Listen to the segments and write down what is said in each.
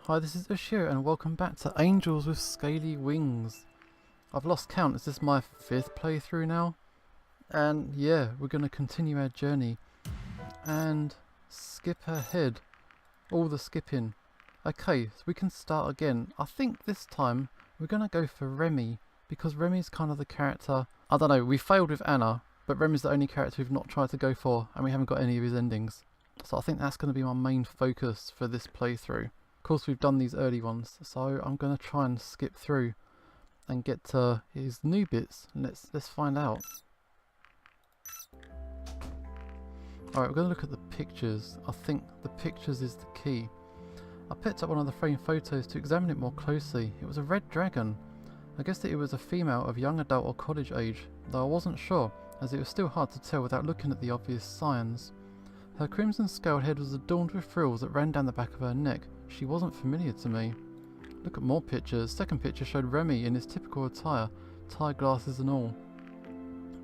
Hi, this is Ushio and welcome back to Angels with Scaly Wings. I've lost count, is this my 5th playthrough now? And yeah, we're going to continue our journey and skip ahead. All the skipping. Okay, so we can start again. I think this time we're going to go for Remy, because Remy's kind of the character. I don't know, we failed with Anna, but Remy's the only character we've not tried to go for and we haven't got any of his endings. So I think that's going to be my main focus for this playthrough. Of course we've done these early ones, so I'm going to try and skip through and get to his new bits. Let's find out. Alright, we're going to look at the pictures. I think the pictures is the key. I picked up one of the framed photos to examine it more closely. It was a red dragon. I guessed that it was a female of young adult or college age, though I wasn't sure, as it was still hard to tell without looking at the obvious signs. Her crimson scaled head was adorned with frills that ran down the back of her neck. She wasn't familiar to me. Look at more pictures. Second picture showed Remy in his typical attire, tie glasses and all.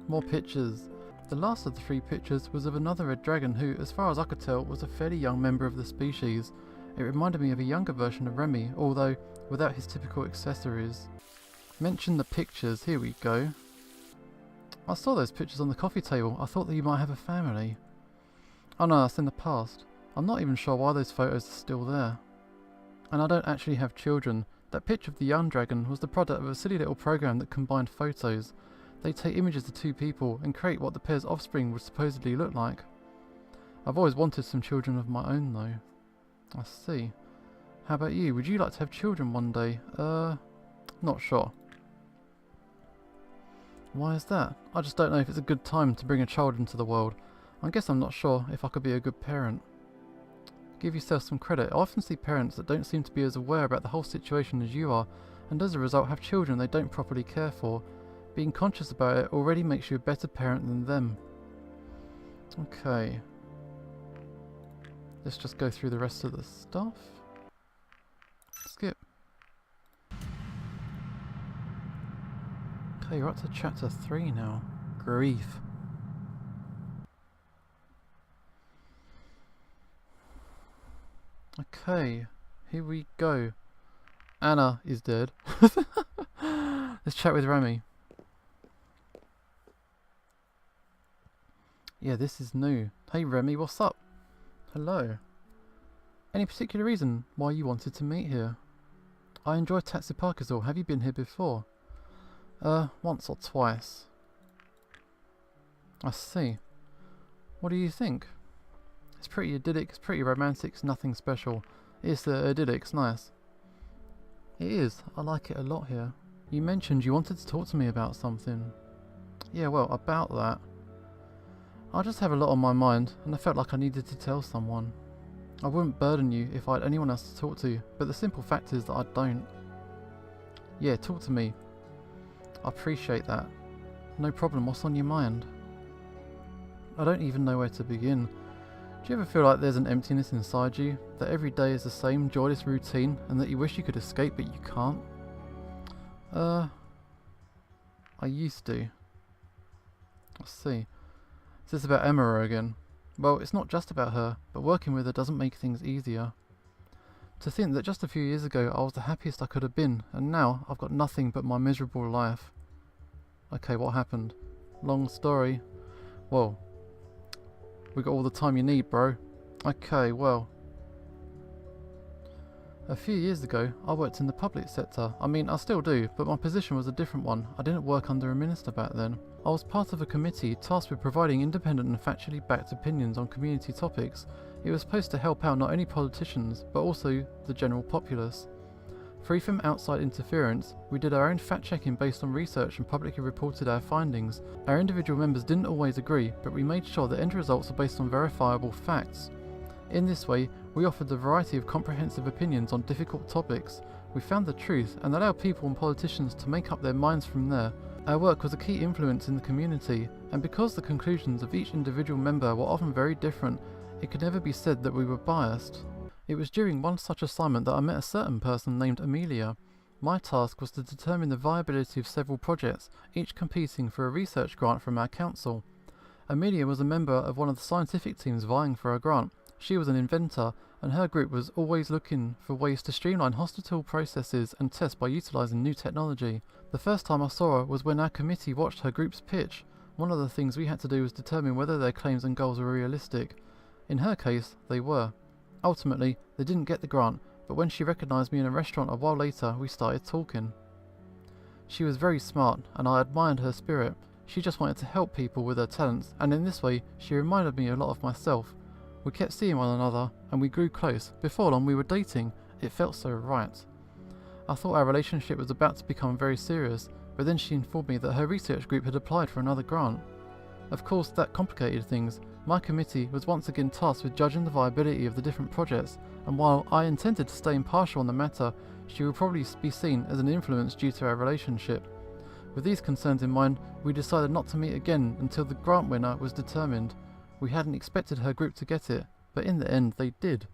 More pictures. The last of the 3 pictures was of another red dragon who, as far as I could tell, was a fairly young member of the species. It reminded me of a younger version of Remy, although without his typical accessories. Mention the pictures. Here we go. I saw those pictures on the coffee table. I thought that you might have a family. Oh no, that's in the past. I'm not even sure why those photos are still there. And I don't actually have children. That picture of the young dragon was the product of a silly little program that combined photos. They take images of 2 people and create what the pair's offspring would supposedly look like. I've always wanted some children of my own though. I see. How about you? Would you like to have children one day? Not sure. Why is that? I just don't know if it's a good time to bring a child into the world. I guess I'm not sure if I could be a good parent. Give yourself some credit. I often see parents that don't seem to be as aware about the whole situation as you are, and as a result have children they don't properly care for. Being conscious about it already makes you a better parent than them. Okay. Let's just go through the rest of the stuff. Skip. Okay, you're up to chapter 3 now. Grief. Okay, here we go. Anna is dead. Let's chat with Remy. Yeah, this is new. Hey Remy, what's up? Hello. Any particular reason why you wanted to meet here? I enjoy Taxi Park is all. Have you been here before? Once or twice. I see. What do you think? It's pretty idyllic, it's pretty romantic, it's nothing special. It's the idyllic's nice. It is, I like it a lot here. You mentioned you wanted to talk to me about something. Yeah, well, about that. I just have a lot on my mind, and I felt like I needed to tell someone. I wouldn't burden you if I had anyone else to talk to, but the simple fact is that I don't. Yeah, talk to me. I appreciate that. No problem, what's on your mind? I don't even know where to begin. Do you ever feel like there's an emptiness inside you? That every day is the same joyless routine and that you wish you could escape but you can't? I used to. I see. Is this about Emma again? Well, it's not just about her, but working with her doesn't make things easier. To think that just a few years ago I was the happiest I could have been, and now I've got nothing but my miserable life. Okay, what happened? Long story. Well, we got all the time you need, bro. Okay, well. A few years ago, I worked in the public sector. I mean, I still do, but my position was a different one. I didn't work under a minister back then. I was part of a committee tasked with providing independent and factually backed opinions on community topics. It was supposed to help out not only politicians, but also the general populace. Free from outside interference, we did our own fact-checking based on research and publicly reported our findings. Our individual members didn't always agree, but we made sure the end results were based on verifiable facts. In this way, we offered a variety of comprehensive opinions on difficult topics. We found the truth and allowed people and politicians to make up their minds from there. Our work was a key influence in the community, and because the conclusions of each individual member were often very different, it could never be said that we were biased. It was during one such assignment that I met a certain person named Amelia. My task was to determine the viability of several projects, each competing for a research grant from our council. Amelia was a member of one of the scientific teams vying for a grant. She was an inventor, and her group was always looking for ways to streamline hospital processes and tests by utilising new technology. The first time I saw her was when our committee watched her group's pitch. One of the things we had to do was determine whether their claims and goals were realistic. In her case, they were. Ultimately, they didn't get the grant, but when she recognised me in a restaurant a while later, we started talking. She was very smart, and I admired her spirit. She just wanted to help people with her talents, and in this way, she reminded me a lot of myself. We kept seeing one another, and we grew close. Before long, we were dating. It felt so right. I thought our relationship was about to become very serious, but then she informed me that her research group had applied for another grant. Of course, that complicated things. My committee was once again tasked with judging the viability of the different projects, and while I intended to stay impartial on the matter, she would probably be seen as an influence due to our relationship. With these concerns in mind, we decided not to meet again until the grant winner was determined. We hadn't expected her group to get it, but in the end they did.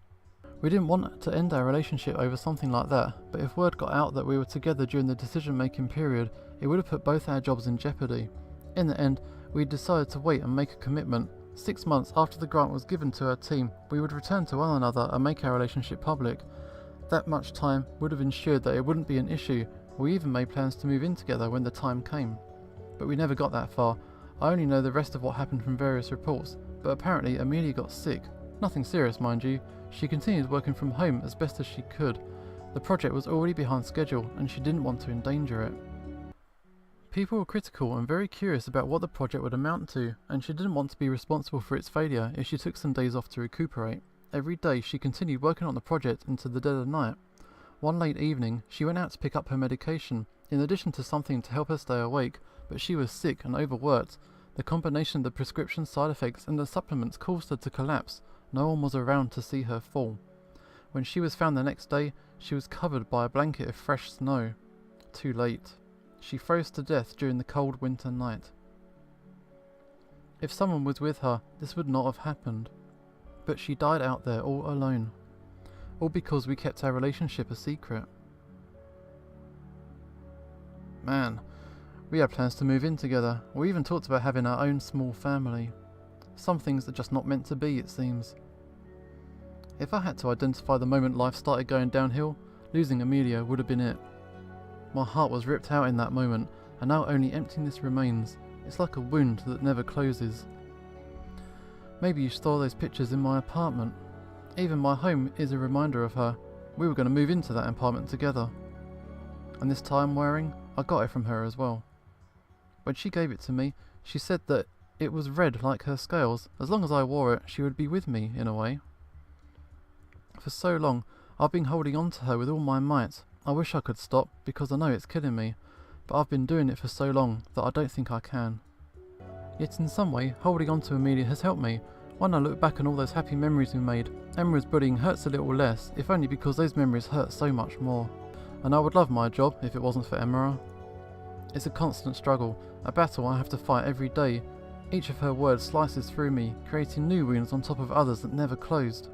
We didn't want to end our relationship over something like that, but if word got out that we were together during the decision-making period, it would have put both our jobs in jeopardy. In the end, we decided to wait and make a commitment. 6 months after the grant was given to our team, we would return to one another and make our relationship public. That much time would have ensured that it wouldn't be an issue. We even made plans to move in together when the time came. But we never got that far. I only know the rest of what happened from various reports, but apparently Amelia got sick. Nothing serious, mind you. She continued working from home as best as she could. The project was already behind schedule, and she didn't want to endanger it. People were critical and very curious about what the project would amount to, and she didn't want to be responsible for its failure if she took some days off to recuperate. Every day she continued working on the project into the dead of night. One late evening, she went out to pick up her medication, in addition to something to help her stay awake, but she was sick and overworked. The combination of the prescription side effects and the supplements caused her to collapse. No one was around to see her fall. When she was found the next day, she was covered by a blanket of fresh snow. Too late. She froze to death during the cold winter night. If someone was with her, this would not have happened. But she died out there all alone. All because we kept our relationship a secret. Man, we had plans to move in together. We even talked about having our own small family. Some things are just not meant to be, it seems. If I had to identify the moment life started going downhill, losing Amelia would have been it. My heart was ripped out in that moment, and now only emptiness remains. It's like a wound that never closes. Maybe you saw those pictures in my apartment. Even my home is a reminder of her. We were going to move into that apartment together. And this tie I'm wearing, I got it from her as well. When she gave it to me, she said that it was red like her scales. As long as I wore it, she would be with me, in a way. For so long, I've been holding on to her with all my might. I wish I could stop, because I know it's killing me, but I've been doing it for so long that I don't think I can. Yet in some way, holding on to Amelia has helped me. When I look back on all those happy memories we made, Emma's bullying hurts a little less, if only because those memories hurt so much more. And I would love my job if it wasn't for Emma. It's a constant struggle, a battle I have to fight every day. Each of her words slices through me, creating new wounds on top of others that never closed.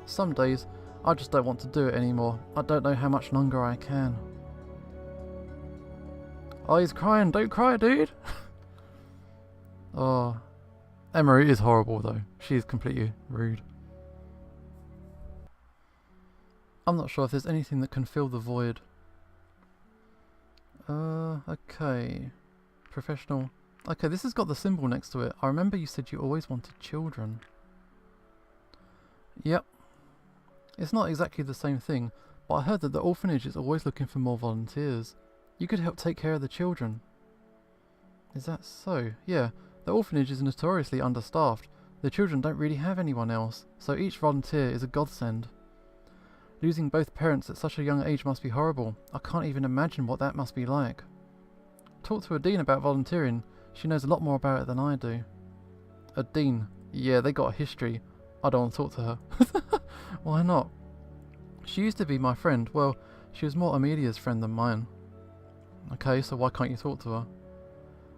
Some days, I just don't want to do it anymore. I don't know how much longer I can. Oh, he's crying. Don't cry, dude. Oh, Emma is horrible though. She is completely rude. I'm not sure if there's anything that can fill the void. Okay. Professional. Okay, this has got the symbol next to it. I remember you said you always wanted children. Yep. It's not exactly the same thing, but I heard that the orphanage is always looking for more volunteers. You could help take care of the children. Is that so? Yeah, the orphanage is notoriously understaffed. The children don't really have anyone else, so each volunteer is a godsend. Losing both parents at such a young age must be horrible. I can't even imagine what that must be like. Talk to a dean about volunteering. She knows a lot more about it than I do. A dean? Yeah, they got a history. I don't want to talk to her. Why not? She used to be my friend. Well, she was more Amelia's friend than mine. Okay, so why can't you talk to her?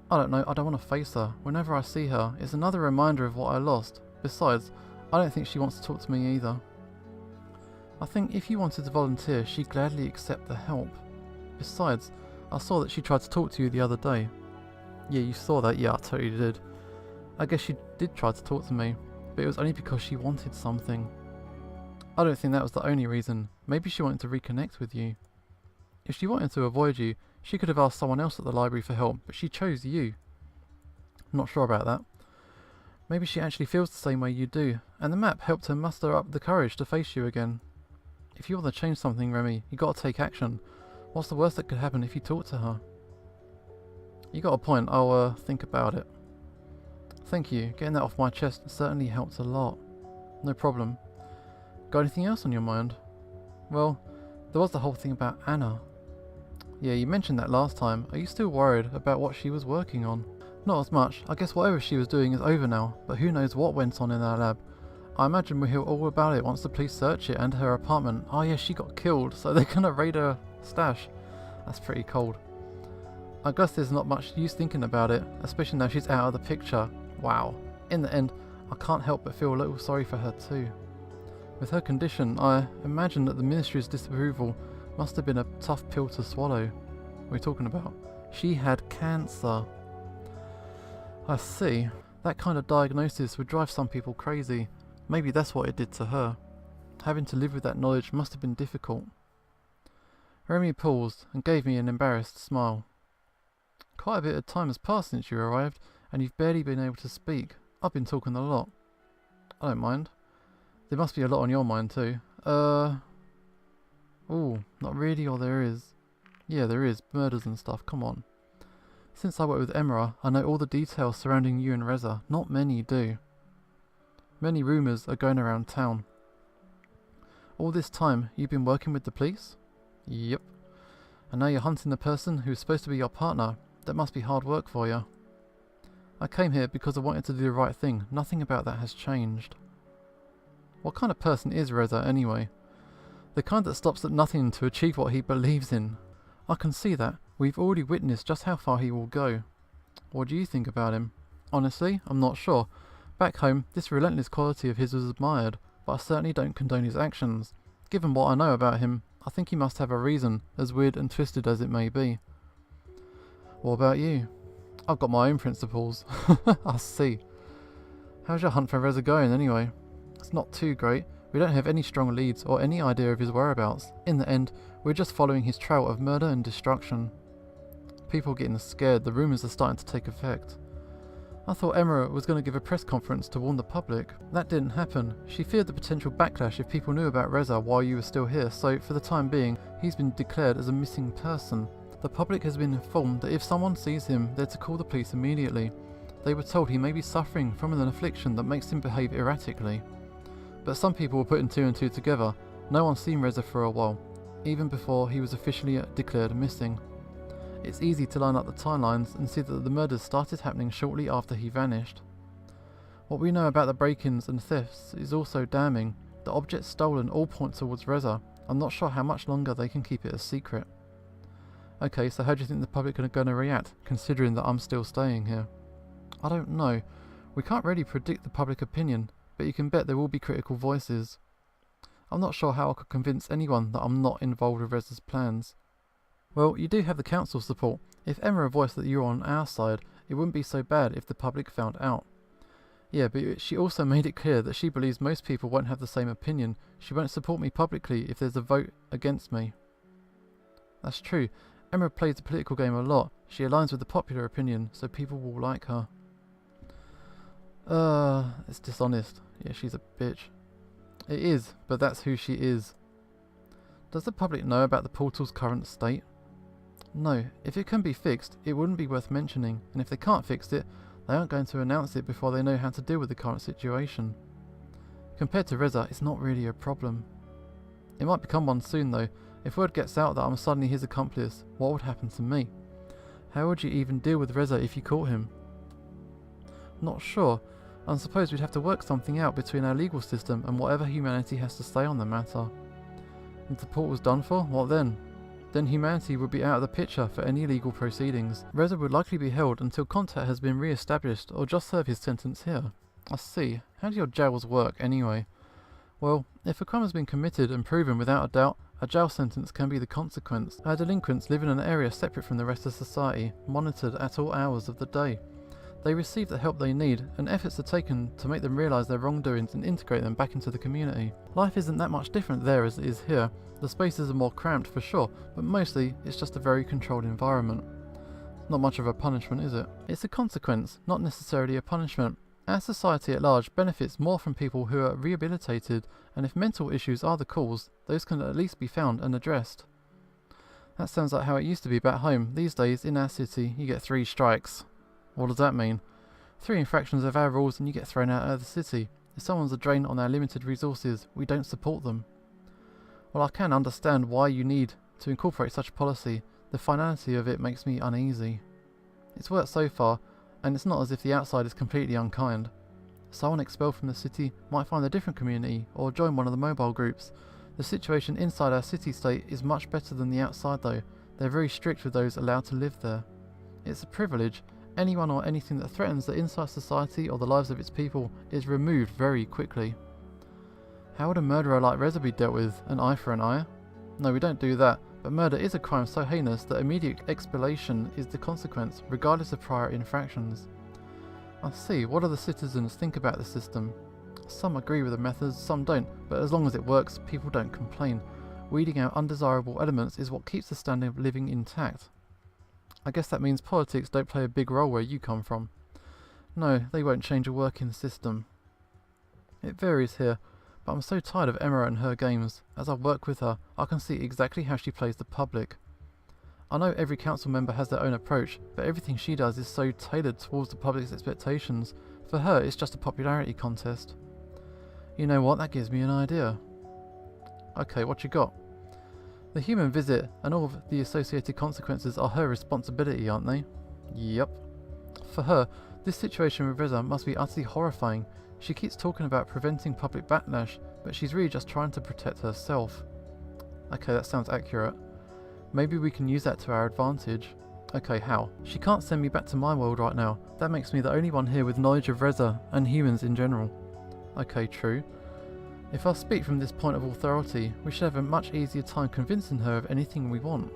I don't know, I don't want to face her. Whenever I see her, it's another reminder of what I lost. Besides, I don't think she wants to talk to me either. I think if you wanted to volunteer, she'd gladly accept the help. Besides, I saw that she tried to talk to you the other day. Yeah, you saw that? Yeah, I totally did. I guess she did try to talk to me. But but it was only because she wanted something. I don't think that was the only reason. Maybe she wanted to reconnect with you. If she wanted to avoid you, she could have asked someone else at the library for help, but she chose you. Not sure about that. Maybe she actually feels the same way you do, and the map helped her muster up the courage to face you again. If you want to change something, Remy, you gotta take action. What's the worst that could happen if you talk to her? You got a point, I'll think about it. Thank you, getting that off my chest certainly helped a lot. No problem. Got anything else on your mind? Well, there was the whole thing about Anna. Yeah, you mentioned that last time. Are you still worried about what she was working on? Not as much. I guess whatever she was doing is over now, but who knows what went on in our lab. I imagine we'll hear all about it once the police search it and her apartment. Oh yeah, she got killed, so they're gonna raid her stash. That's pretty cold. I guess there's not much use thinking about it, especially now she's out of the picture. Wow. In the end, I can't help but feel a little sorry for her too. With her condition, I imagine that the Ministry's disapproval must have been a tough pill to swallow. What are we talking about? She had cancer. I see. That kind of diagnosis would drive some people crazy. Maybe that's what it did to her. Having to live with that knowledge must have been difficult. Remy paused and gave me an embarrassed smile. Quite a bit of time has passed since you arrived, and you've barely been able to speak. I've been talking a lot. I don't mind. There must be a lot on your mind too. Ooh, not really, or there is. Yeah, there is. Murders and stuff, come on. Since I work with Emra, I know all the details surrounding you and Reza. Not many do. Many rumours are going around town. All this time, you've been working with the police? Yep. And now you're hunting the person who's supposed to be your partner. That must be hard work for you. I came here because I wanted to do the right thing. Nothing about that has changed. What kind of person is Reza anyway? The kind that stops at nothing to achieve what he believes in. I can see that. We've already witnessed just how far he will go. What do you think about him? Honestly, I'm not sure. Back home, this relentless quality of his was admired, but I certainly don't condone his actions. Given what I know about him, I think he must have a reason, as weird and twisted as it may be. What about you? I've got my own principles. I see. How's your hunt for Reza going anyway? It's not too great. We don't have any strong leads or any idea of his whereabouts. In the end, we're just following his trail of murder and destruction. People are getting scared. The rumours are starting to take effect. I thought Emma was going to give a press conference to warn the public. That didn't happen. She feared the potential backlash if people knew about Reza while you were still here, so for the time being, he's been declared as a missing person. The public has been informed that if someone sees him, they're to call the police immediately. They were told he may be suffering from an affliction that makes him behave erratically. But some people were putting two and two together. No one's seen Reza for a while, even before he was officially declared missing. It's easy to line up the timelines and see that the murders started happening shortly after he vanished. What we know about the break-ins and thefts is also damning. The objects stolen all point towards Reza. I'm not sure how much longer they can keep it a secret. Okay, so how do you think the public are going to react, considering that I'm still staying here? I don't know. We can't really predict the public opinion, but you can bet there will be critical voices. I'm not sure how I could convince anyone that I'm not involved with Reza's plans. Well, you do have the council's support. If Emma voiced that you're on our side, it wouldn't be so bad if the public found out. Yeah, but she also made it clear that she believes most people won't have the same opinion. She won't support me publicly if there's a vote against me. That's true. Emma plays the political game a lot. She aligns with the popular opinion, so people will like her. It's dishonest. Yeah, she's a bitch. It is, but that's who she is. Does the public know about the portal's current state? No. If it can be fixed, it wouldn't be worth mentioning, and if they can't fix it, they aren't going to announce it before they know how to deal with the current situation. Compared to Reza, it's not really a problem. It might become one soon though. If word gets out that I'm suddenly his accomplice, what would happen to me? How would you even deal with Reza if you caught him? Not sure. I suppose we'd have to work something out between our legal system and whatever humanity has to say on the matter. If the port was done for, what then? Then humanity would be out of the picture for any legal proceedings. Reza would likely be held until contact has been re-established or just serve his sentence here. I see. How do your jails work anyway? Well, if a crime has been committed and proven without a doubt, a jail sentence can be the consequence. Our delinquents live in an area separate from the rest of society, monitored at all hours of the day. They receive the help they need, and efforts are taken to make them realise their wrongdoings and integrate them back into the community. Life isn't that much different there as it is here. The spaces are more cramped for sure, but mostly it's just a very controlled environment. Not much of a punishment, is it? It's a consequence, not necessarily a punishment. Our society at large benefits more from people who are rehabilitated, and if mental issues are the cause, those can at least be found and addressed. That sounds like how it used to be back home. These days, in our city, you get 3 strikes. What does that mean? 3 infractions of our rules and you get thrown out of the city. If someone's a drain on our limited resources, we don't support them. Well, I can understand why you need to incorporate such a policy. The finality of it makes me uneasy. It's worked so far, and it's not as if the outside is completely unkind. Someone expelled from the city might find a different community or join one of the mobile groups. The situation inside our city-state is much better than the outside though. They're very strict with those allowed to live there. It's a privilege. Anyone or anything that threatens the inside society or the lives of its people is removed very quickly. How would a murderer like Reza be dealt with? An eye for an eye? No, we don't do that, but murder is a crime so heinous that immediate expulsion is the consequence, regardless of prior infractions. I see. What do the citizens think about the system? Some agree with the methods, some don't, but as long as it works, people don't complain. Weeding out undesirable elements is what keeps the standard of living intact. I guess that means politics don't play a big role where you come from. No, they won't change a working system. It varies here, but I'm so tired of Emma and her games. As I work with her, I can see exactly how she plays the public. I know every council member has their own approach, but everything she does is so tailored towards the public's expectations. For her, it's just a popularity contest. You know what, that gives me an idea. Okay, what you got? The human visit and all of the associated consequences are her responsibility, aren't they? Yep. For her, this situation with Reza must be utterly horrifying. She keeps talking about preventing public backlash, but she's really just trying to protect herself. Okay, that sounds accurate. Maybe we can use that to our advantage. Okay, how? She can't send me back to my world right now. That makes me the only one here with knowledge of Reza and humans in general. Okay, true. If I speak from this point of authority, we should have a much easier time convincing her of anything we want.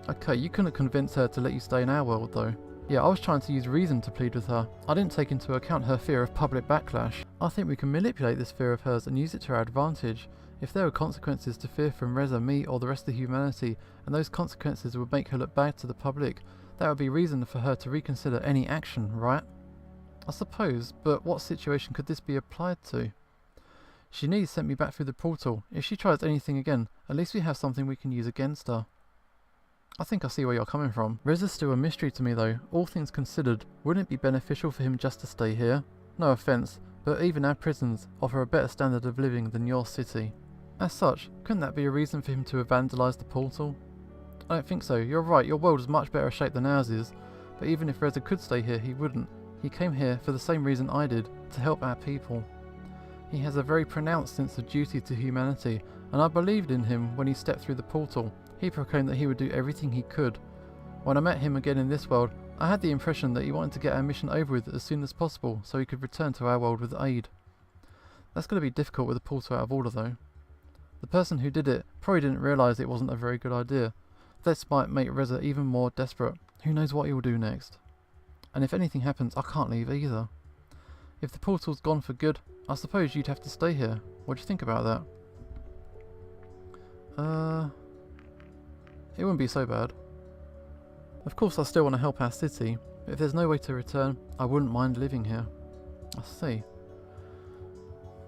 Okay, you couldn't convince her to let you stay in our world though. Yeah, I was trying to use reason to plead with her. I didn't take into account her fear of public backlash. I think we can manipulate this fear of hers and use it to our advantage. If there were consequences to fear from Reza, me or the rest of humanity, and those consequences would make her look bad to the public, that would be reason for her to reconsider any action, right? I suppose, but what situation could this be applied to? She nearly sent me back through the portal. If she tries anything again, at least we have something we can use against her. I think I see where you're coming from. Reza's still a mystery to me though. All things considered, wouldn't it be beneficial for him just to stay here? No offence, but even our prisons offer a better standard of living than your city. As such, couldn't that be a reason for him to have vandalised the portal? I don't think so. You're right, your world is much better shape than ours is. But even if Reza could stay here, he wouldn't. He came here for the same reason I did, to help our people. He has a very pronounced sense of duty to humanity, and I believed in him when he stepped through the portal. He proclaimed that he would do everything he could. When I met him again in this world, I had the impression that he wanted to get our mission over with as soon as possible so he could return to our world with aid. That's going to be difficult with the portal out of order though. The person who did it probably didn't realise it wasn't a very good idea. This might make Reza even more desperate. Who knows what he will do next? And if anything happens, I can't leave either. If the portal's gone for good, I suppose you'd have to stay here. What do you think about that? It wouldn't be so bad. Of course I still want to help our city, but if there's no way to return, I wouldn't mind living here. I see.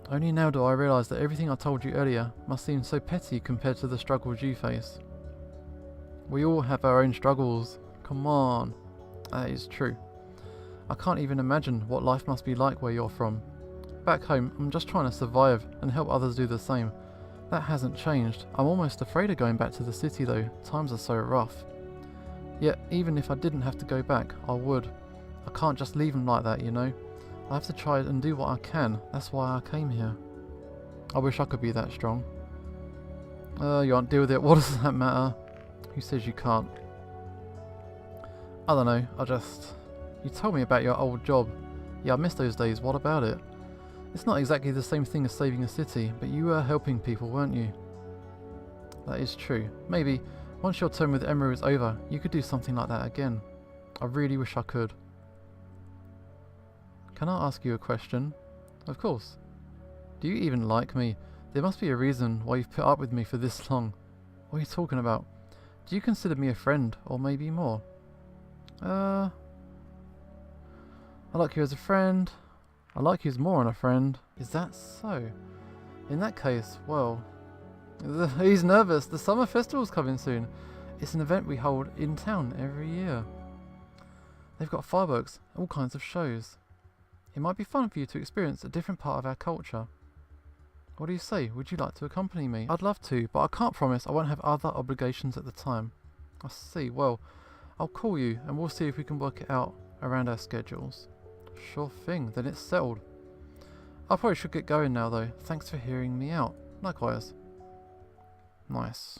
Only now do I realise that everything I told you earlier must seem so petty compared to the struggles you face. We all have our own struggles. Come on. That is true. I can't even imagine what life must be like where you're from. Back home, I'm just trying to survive and help others do the same. That hasn't changed. I'm almost afraid of going back to the city though. Times are so rough. Yet, even if I didn't have to go back, I would. I can't just leave them like that, you know. I have to try and do what I can. That's why I came here. I wish I could be that strong. You can't deal with it. What does that matter? Who says you can't? I don't know. You told me about your old job. Yeah, I miss those days. What about it? It's not exactly the same thing as saving a city, but you were helping people, weren't you? That is true. Maybe, once your term with Emma is over, you could do something like that again. I really wish I could. Can I ask you a question? Of course. Do you even like me? There must be a reason why you've put up with me for this long. What are you talking about? Do you consider me a friend, or maybe more? I like you as a friend. I like you as more than a friend. Is that so? In that case, well... He's nervous. The summer festival's coming soon. It's an event we hold in town every year. They've got fireworks, all kinds of shows. It might be fun for you to experience a different part of our culture. What do you say? Would you like to accompany me? I'd love to, but I can't promise I won't have other obligations at the time. I see. Well, I'll call you and we'll see if we can work it out around our schedules. Sure thing, then it's settled. I probably should get going now though. Thanks for hearing me out. Likewise. Nice.